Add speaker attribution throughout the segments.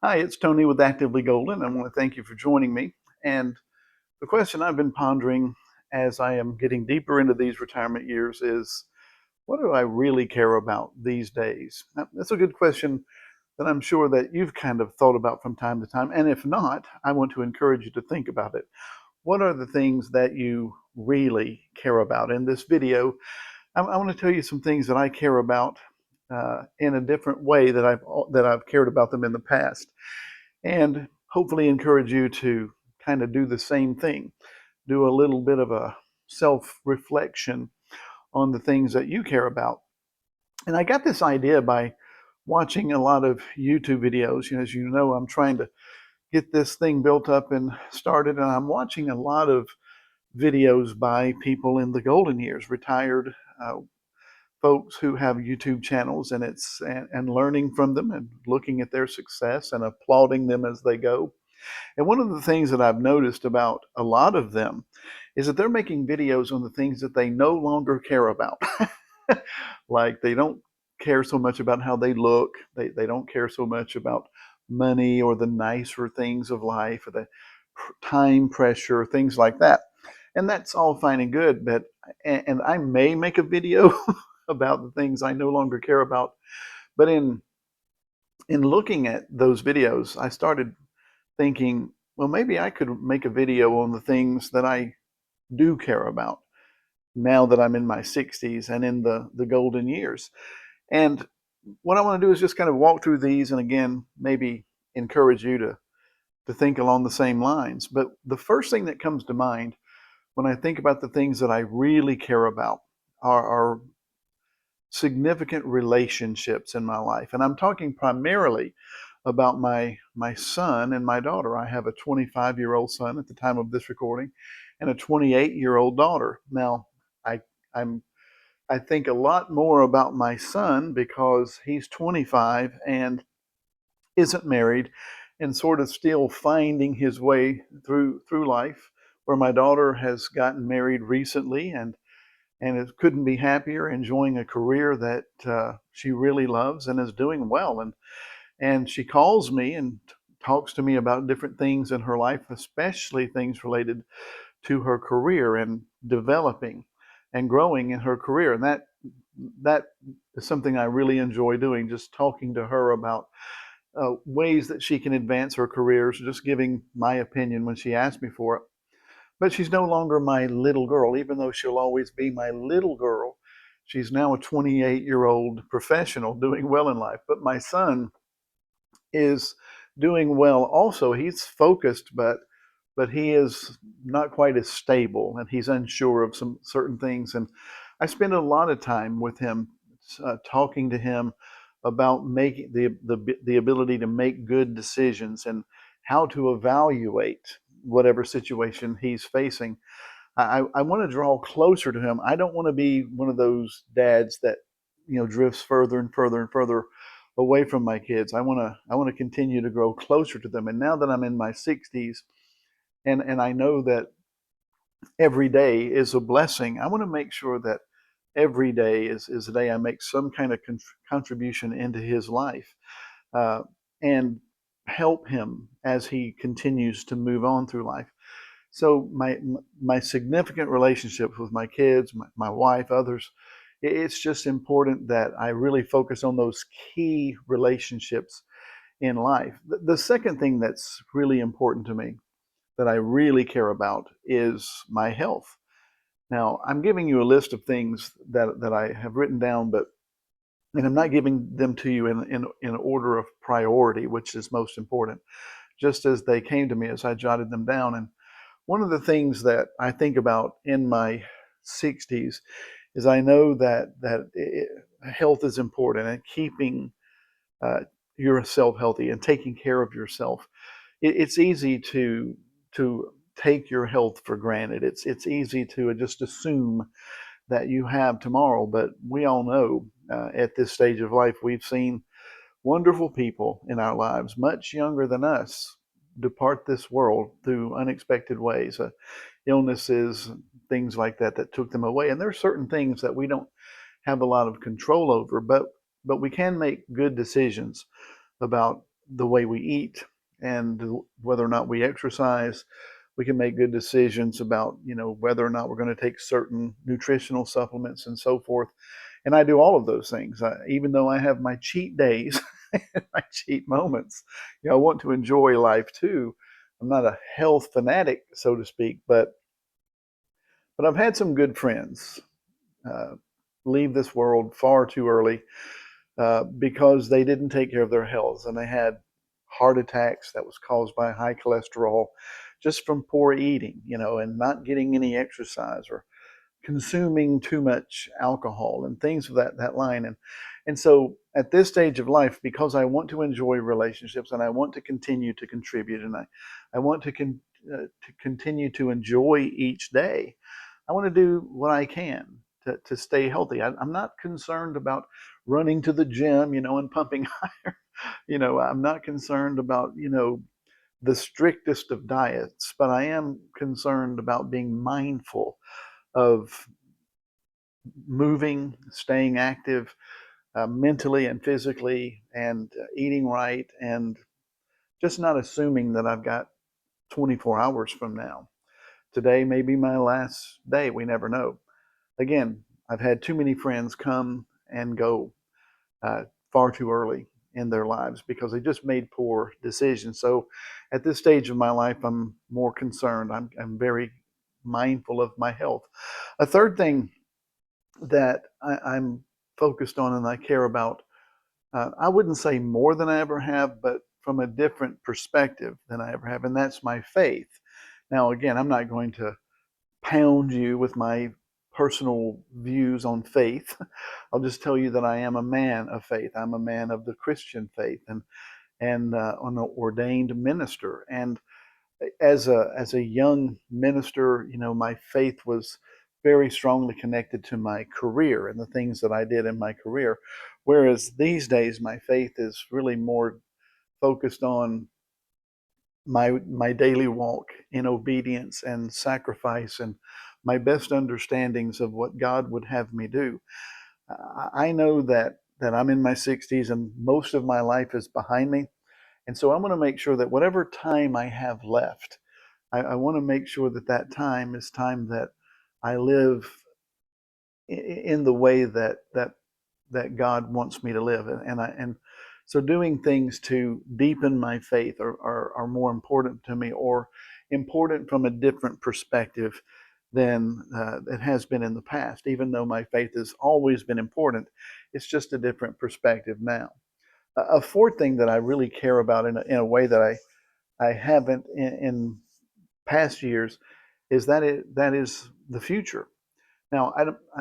Speaker 1: Hi, it's Tony with Actively Golden. I want to thank you for joining me. And the question I've been pondering as I am getting deeper into these retirement years is, what do I really care about these days? Now, that's a good question that I'm sure that you've kind of thought about from time to time. And if not, I want to encourage you to think about it. What are the things that you really care about? In this video, I want to tell you some things that I care about in a different way that I've cared about them in the past, and hopefully encourage you to kind of do the same thing. Do a little bit of a self reflection on the things that you care about. And I got this idea by watching a lot of YouTube videos. As you know, I'm trying to get this thing built up and started, and I'm watching a lot of videos by people in the golden years, retired folks who have YouTube channels, and learning from them and looking at their success and applauding them as they go. And one of the things that I've noticed about a lot of them is that they're making videos on the things that they no longer care about. Like, they don't care so much about how they look, they don't care so much about money or the nicer things of life or the time pressure, things like that. And that's all fine and good, but and I may make a video about the things I no longer care about. But in looking at those videos, I started thinking, well, maybe I could make a video on the things that I do care about now that I'm in my 60s and in the golden years. And what I want to do is just kind of walk through these, and again, maybe encourage you to think along the same lines. But the first thing that comes to mind when I think about the things that I really care about are significant relationships in my life. And I'm talking primarily about my son and my daughter. I have a 25-year-old son at the time of this recording and a 28-year-old daughter. Now, I I'm I think a lot more about my son because he's 25 and isn't married and sort of still finding his way through life, where my daughter has gotten married recently and it couldn't be happier, enjoying a career that she really loves and is doing well. And she calls me and talks to me about different things in her life, especially things related to her career and developing and growing in her career. And that is something I really enjoy doing, just talking to her about ways that she can advance her career, so just giving my opinion when she asks me for it. But she's no longer my little girl, even though she'll always be my little girl. She's now a 28-year-old professional doing well in life. But my son is doing well also. He's focused, but he is not quite as stable, and he's unsure of some certain things. And I spend a lot of time with him, talking to him about making the ability to make good decisions and how to evaluate whatever situation he's facing. I want to draw closer to him. I don't want to be one of those dads that drifts further and further and further away from my kids. I want to continue to grow closer to them. And now that I'm in my 60s, and I know that every day is a blessing, I want to make sure that every day is a day I make some kind of contribution into his life, uh, and help him as he continues to move on through life. So my significant relationships with my kids, my wife, others, it's just important that I really focus on those key relationships in life. The second thing that's really important to me, that I really care about, is my health. Now, I'm giving you a list of things that I have written down, and I'm not giving them to you in order of priority, which is most important, just as they came to me as I jotted them down. And one of the things that I think about in my 60s is I know that health is important, and keeping uh, yourself healthy and taking care of yourself. It's easy to take your health for granted. It's easy to just assume that you have tomorrow, but we all know, at this stage of life, we've seen wonderful people in our lives, much younger than us, depart this world through unexpected ways, illnesses, things like that that took them away. And there are certain things that we don't have a lot of control over, but we can make good decisions about the way we eat and whether or not we exercise. We can make good decisions about, whether or not we're going to take certain nutritional supplements and so forth. And I do all of those things. Even though I have my cheat days, my cheat moments, I want to enjoy life too. I'm not a health fanatic, so to speak, but I've had some good friends uh, leave this world far too early because they didn't take care of their health, and they had heart attacks that was caused by high cholesterol just from poor eating, and not getting any exercise or consuming too much alcohol and things of that line. And so at this stage of life, because I want to enjoy relationships and I want to continue to contribute, and I want to continue to enjoy each day, I want to do what I can to stay healthy. I'm not concerned about running to the gym, and pumping higher. I'm not concerned about, the strictest of diets, but I am concerned about being mindful of moving, staying active mentally and physically, and eating right, and just not assuming that I've got 24 hours from now. Today may be my last day. We never know. Again, I've had too many friends come and go uh, far too early in their lives because they just made poor decisions. So at this stage of my life, I'm more concerned. I'm very mindful of my health. A third thing that I'm focused on and I care about, I wouldn't say more than I ever have, but from a different perspective than I ever have, and that's my faith. Now, again, I'm not going to pound you with my personal views on faith. I'll just tell you that I am a man of faith. I'm a man of the Christian faith, and an ordained minister. And as a young minister, my faith was very strongly connected to my career and the things that I did in my career. Whereas these days, my faith is really more focused on my daily walk in obedience and sacrifice, and my best understandings of what God would have me do. I know that I'm in my 60s and most of my life is behind me, and so I want to make sure that whatever time I have left, I want to make sure that that time is time that I live in the way that God wants me to live, and so doing things to deepen my faith are more important to me, or important from a different perspective than it has been in the past. Even though my faith has always been important, it's just a different perspective now. A fourth thing that I really care about in a way that I haven't in past years is that is the future. Now,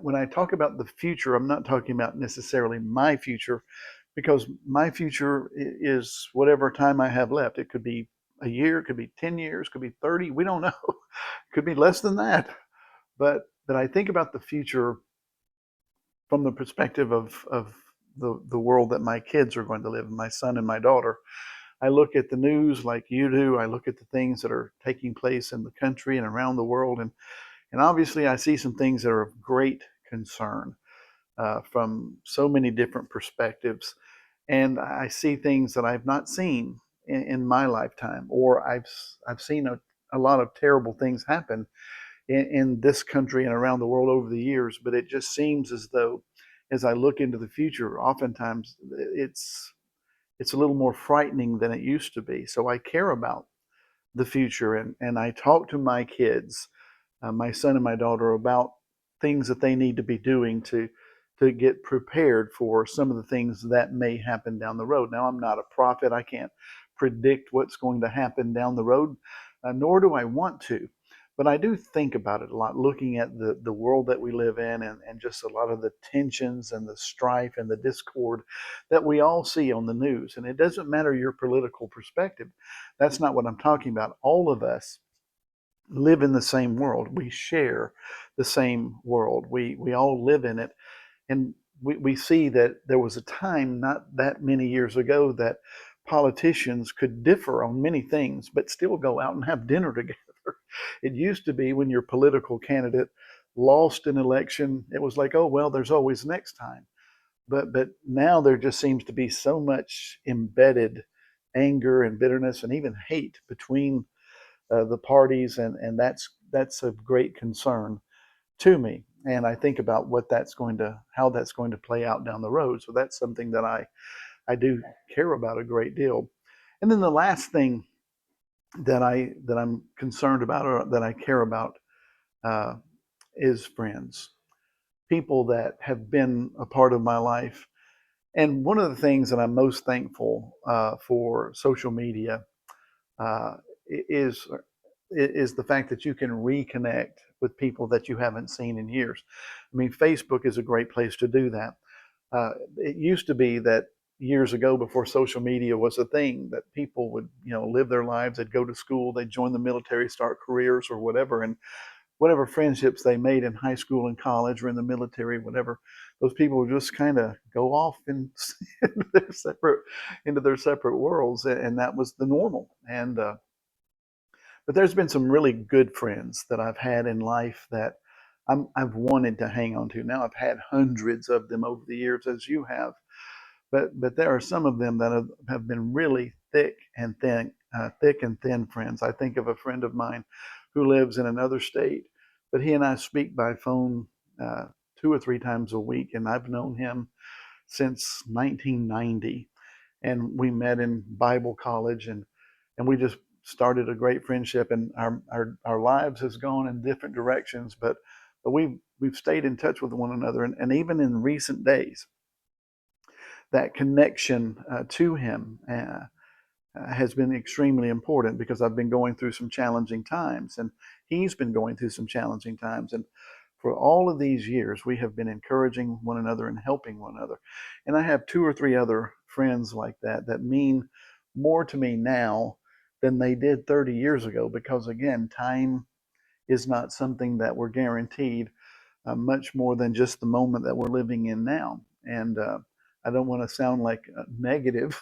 Speaker 1: when I talk about the future, I'm not talking about necessarily my future, because my future is whatever time I have left. It could be a year, it could be 10 years, it could be 30. We don't know. It could be less than that. But I think about the future from the perspective of the world that my kids are going to live in, my son and my daughter. I look at the news like you do. I look at the things that are taking place in the country and around the world, and obviously I see some things that are of great concern from so many different perspectives. And I see things that I've not seen in my lifetime, or I've seen a lot of terrible things happen in this country and around the world over the years. But it just seems as though, as I look into the future, oftentimes it's a little more frightening than it used to be. So I care about the future, and I talk to my kids, my son and my daughter, about things that they need to be doing to get prepared for some of the things that may happen down the road. Now, I'm not a prophet. I can't predict what's going to happen down the road, nor do I want to. But I do think about it a lot, looking at the world that we live in, and just a lot of the tensions and the strife and the discord that we all see on the news. And it doesn't matter your political perspective. That's not what I'm talking about. All of us live in the same world. We share the same world. We all live in it. And we see that there was a time not that many years ago that politicians could differ on many things, but still go out and have dinner together. It used to be when your political candidate lost an election, it was like, oh, well, there's always next time. But now there just seems to be so much embedded anger and bitterness and even hate between the parties, and that's of great concern to me. And I think about how that's going to play out down the road. So that's something that I do care about a great deal. And then the last thing that I'm concerned about or that I care about uh, is friends, people that have been a part of my life. And one of the things that I'm most thankful for social media uh, is is the fact that you can reconnect with people that you haven't seen in years. I mean, Facebook is a great place to do that. It used to be that years ago, before social media was a thing, that people would, live their lives. They'd go to school, they'd join the military, start careers or whatever, and whatever friendships they made in high school and college or in the military, whatever, those people would just kind of go off in, into their separate worlds, and that was the normal. And but there's been some really good friends that I've had in life that I've wanted to hang on to. Now I've had hundreds of them over the years, as you have, but there are some of them that have been really thick and thin friends. I think of a friend of mine who lives in another state, but he and I speak by phone 2 or 3 times a week, and I've known him since 1990, and we met in Bible college, and we just started a great friendship, and our lives has gone in different directions, but we've stayed in touch with one another, and even in recent days, that connection to him has been extremely important, because I've been going through some challenging times, and he's been going through some challenging times. And for all of these years, we have been encouraging one another and helping one another. And I have 2 or 3 other friends like that that mean more to me now than they did 30 years ago, because again, time is not something that we're guaranteed, much more than just the moment that we're living in now. And I don't want to sound like negative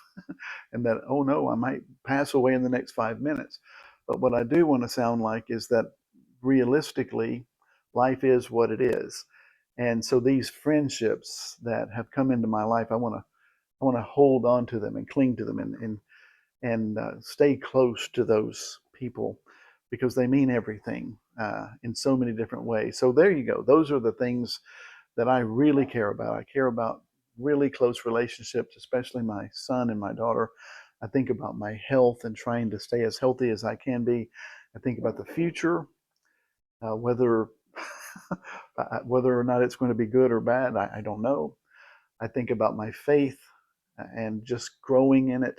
Speaker 1: and that, oh no, I might pass away in the next 5 minutes. But what I do want to sound like is that realistically, life is what it is. And so these friendships that have come into my life, I want to hold on to them and cling to them, and stay close to those people, because they mean everything in so many different ways. So there you go. Those are the things that I really care about. I care about really close relationships, especially my son and my daughter. I think about my health and trying to stay as healthy as I can be. I think about the future, whether whether or not it's going to be good or bad, I don't know. I think about my faith and just growing in it.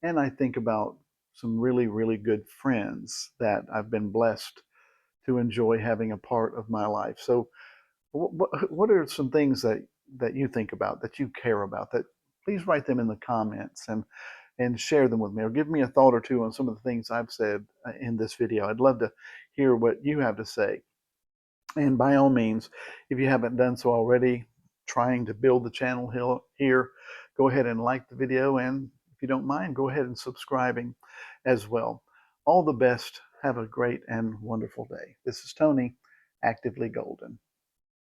Speaker 1: And I think about some really, really good friends that I've been blessed to enjoy having a part of my life. So, what are some things that you think about, that you care about? That please write them in the comments and share them with me, or give me a thought or two on some of the things I've said in this video. I'd love to hear what you have to say. And by all means, if you haven't done so already, trying to build the channel here, go ahead and like the video, and if you don't mind, go ahead and subscribing as well. All the best. Have a great and wonderful day. This is Tony, Actively Golden.